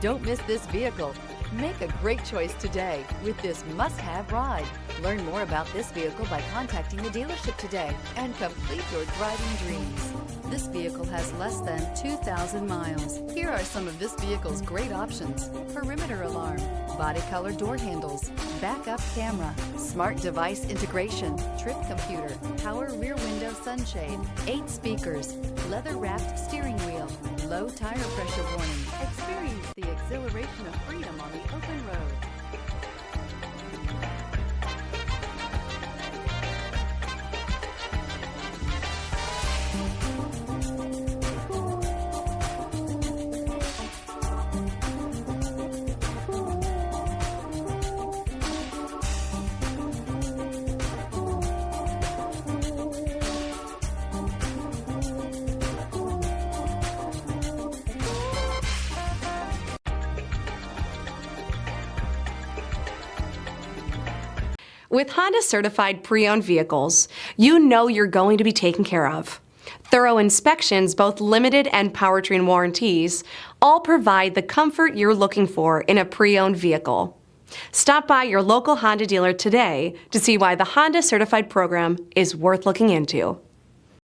Don't miss this vehicle. Make a great choice today with this must-have ride. Learn more about this vehicle by contacting the dealership today and complete your driving dreams. This vehicle has less than 2,000 miles. Here are some of this vehicle's great options: perimeter alarm, body color door handles, backup camera, smart device integration, trip computer, power rear window sunshade, 8 speakers, leather-wrapped steering wheel, low tire pressure warning. Experience the exhilaration of freedom on the open road. With Honda certified pre-owned vehicles, you know you're going to be taken care of. Thorough inspections, both limited and powertrain warranties, all provide the comfort you're looking for in a pre-owned vehicle. Stop by your local Honda dealer today to see why the Honda certified program is worth looking into.